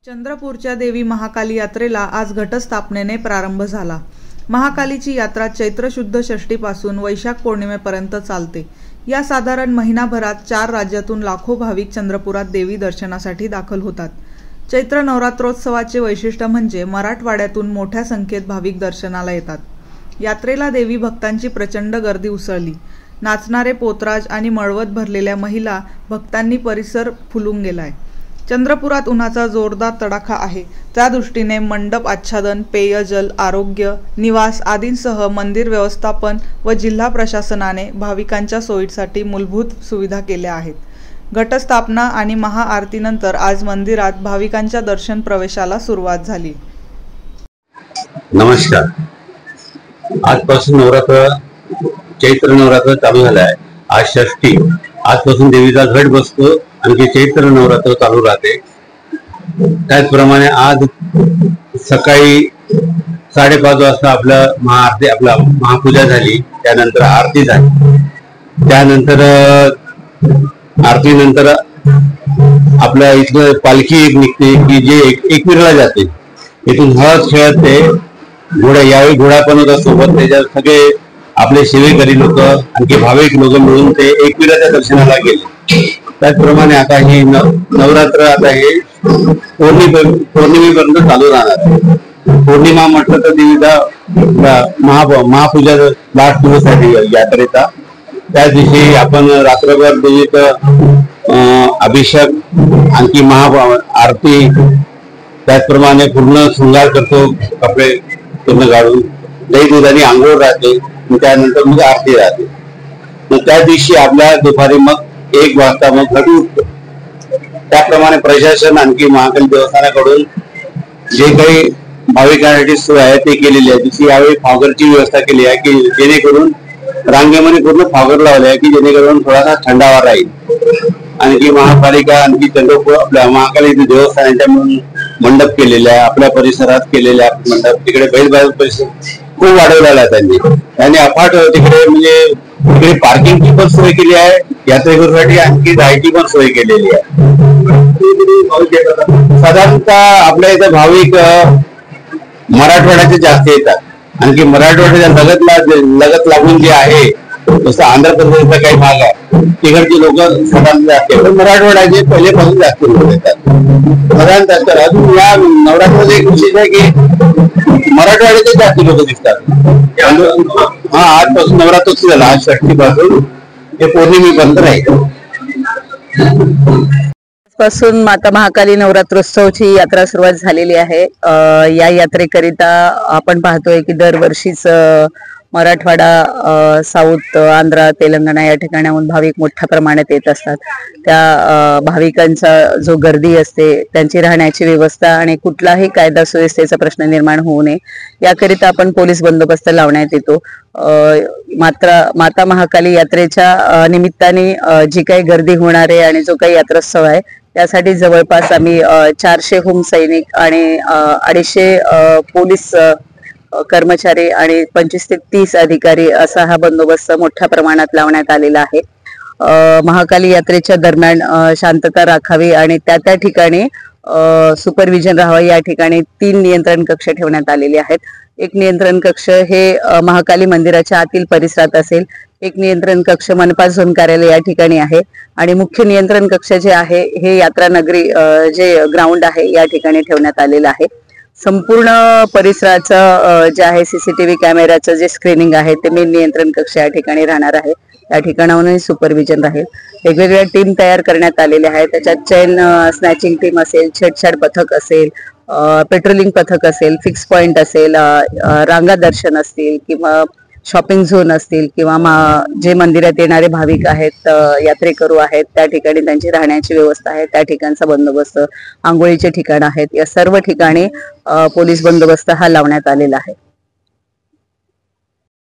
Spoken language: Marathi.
चंद्रपूरच्या देवी महाकाली यात्रेला आज घटस्थापनेने प्रारंभ झाला। महाकालीची यात्रा चैत्र शुद्ध षष्टीपासून वैशाख पौर्णिमेपर्यंत चालते। या साधारण महिनाभरात 4 राज्यातून लाखो भाविक चंद्रपुरात देवी दर्शनासाठी दाखल होतात। चैत्र नवरात्रोत्सवाचे वैशिष्ट्य म्हणजे मराठवाड्यातून मोठ्या संख्येत भाविक दर्शनाला येतात। यात्रेला देवी भक्तांची प्रचंड गर्दी उसळली। नाचणारे पोतराज आणि मळवत भरलेल्या महिला भक्तांनी परिसर फुलून गेलाय। चंद्रपुरात उन्हाचा जोरदार तडाखा आहे, त्या दृष्टीने मंडप आच्छादन, पेयजल, आरोग्य, निवास आदींसह मंदिर व्यवस्थापन व जिल्हा प्रशासनाने भाविकांच्या सोयीसाठी मूलभूत सुविधा केल्या आहेत। घटस्थापना आणि महाआरतीनंतर आज मंदिरात भाविकांच्या दर्शन प्रवेशाला सुरुवात झाली। नमस्कार। आजपासून नवरात्र चैत्र नवरात्र चालू झालं आहे। आज षष्टी, आजपासून देवीचा घट बसतो आणि चैत्र नवरात्र चालू राहते। त्याचप्रमाणे आज सकाळी 5:30 वाजता आपलं महापूजा झाली, त्यानंतर आरती झाली। त्यानंतर आरतीनंतर आपल्या इथलं पालखी एक निघते की जे एकविराला जाते। इथून हळद खेळत ते घोडा, यावेळी घोडा पण होता सोबत, त्याच्यात सगळे आपले सेवेकरी लोक आणखी भाविक लोक मिळून ते एकविराच्या दर्शनाला गेले। त्याचप्रमाणे आता ही नवरात्र आता हे पौर्णिमेपर्यंत चालू राहणार आहे। पौर्णिमा म्हटलं तर देवीचा महापूजा लास्ट दिवस आहे यात्रेचा। त्या दिवशी आपण रात्रभर देवीचं अभिषेक आणखी आरती, त्याचप्रमाणे पूर्ण शृंगार करतो, कपडे पूर्ण काढून दही दुधाने आंघोळ राहते, त्यानंतर मग आरती राहते। मग त्या दिवशी आपल्या दुपारी मग 1 वाजता मग घट उठतो। त्याप्रमाणे प्रशासन आणखी महाकाली देवस्थानाकडून जे काही भाविकांसाठी सोय आहे ते केलेली आहे। जशी यावेळी फॉगरची व्यवस्था केली आहे की जेणेकरून रांगेमध्ये पूर्ण फॉगर लावले आहे की जेणेकरून थोडासा थंडावा राहील। आणखी महापालिका आणखी चंद्रपूर आपल्या महाकाली देवस्थानाच्या म्हणून मंडप केलेले आहे, आपल्या परिसरात केलेले आहे मंडप। तिकडे बैलबाजार परिसर खूप वाढवलेला आहे त्यांनी अफाट तिकडे म्हणजे तिकडे पार्किंगची पण सोय केली आहे यात्रेकरूसाठी, आणखी राहायची पण सोय केलेली आहे। साधारणतः आपल्या इथं भाविक मराठवाड्याचे जास्त येतात। आणखी मराठवाड्याच्या लगत लागून जे आहे जसं आंध्र प्रदेशचा काही भाग आहे तिकडचे लोक साधारण जास्त येतात, पण मराठवाड्याचे पहिलेपासून जास्त लोक येतात साधारणतः। अजून या नवरात्राचं एक विशेष आहे की मराठवाड्याचे जास्त लोक दिसतात। आजपासून नवरात्र सुरू झाला, आज षष्टीपासून ते पौर्णिमेपर्यंत राहील। पासून माता महाकाली नवरात्रोत्सवची यात्रा सुरुवात झालेली आहे। या यात्रेकरिता आपण पाहतोय की दरवर्षीच मराठवाडा, साऊथ, आंध्र, तेलंगणा या ठिकाणाहून भाविक मोठ्या प्रमाणात येत असतात। त्या भाविकांचा जो गर्दी असते, त्यांची राहण्याची व्यवस्था आणि कुठलाही कायदा सुव्यवस्थेचा प्रश्न निर्माण होऊ नये याकरिता आपण पोलीस बंदोबस्त लावण्यात येतो। माता महाकाली यात्रेच्या निमित्ताने जी काही गर्दी होणार आहे आणि जो काही यात्रोत्सव आहे त्यासाठी जवळपास आम्ही 400 होम सैनिक आणि 250 पोलीस कर्मचारी आणि 25 ते 30 अधिकारी असा हा बंदोबस्त मोठ्या प्रमाणात लावण्यात आलेला आहे। महाकाली यात्रेच्या दरम्यान शांतता राखावी आणि त्या ठिकाणी सुपरविजन राहावं, या ठिकाणी 3 नियंत्रण कक्ष ठेवण्यात आलेले आहेत। एक नियंत्रण कक्ष हे महाकाली मंदिराच्या आतील परिसरात असेल, एक नियंत्रण कक्ष मनपा झोन कार्यालय या ठिकाणी आहे आणि मुख्य नियंत्रण कक्ष जे आहे हे यात्रा नगरी जे ग्राउंड आहे या ठिकाणी ठेवण्यात आलेलं आहे। संपूर्ण परिसराचं जे आहे सीसीटीव्ही कॅमेराचं जे स्क्रीनिंग आहे ते मेन नियंत्रण कक्ष या ठिकाणी राहणार आहे। या ठिकाणाहूनही सुपरविजन राहील। वेगवेगळ्या टीम तयार करण्यात आलेल्या आहेत, त्याच्यात चेन स्नॅचिंग टीम असेल, छेडछाड पथक असेल, पेट्रोलिंग पथक असेल, फिक्स पॉइंट असेल, रांगा दर्शन असतील किंवा शॉपिंग झोन असतील किंवा जे मंदिरात येणारे भाविक आहेत, यात्रेकरू आहेत त्या ठिकाणी त्यांची राहण्याची व्यवस्था आहे, त्या ठिकाणचा बंदोबस्त, आंघोळीचे ठिकाण आहेत, या सर्व ठिकाणी पोलीस बंदोबस्त हा लावण्यात आलेला आहे।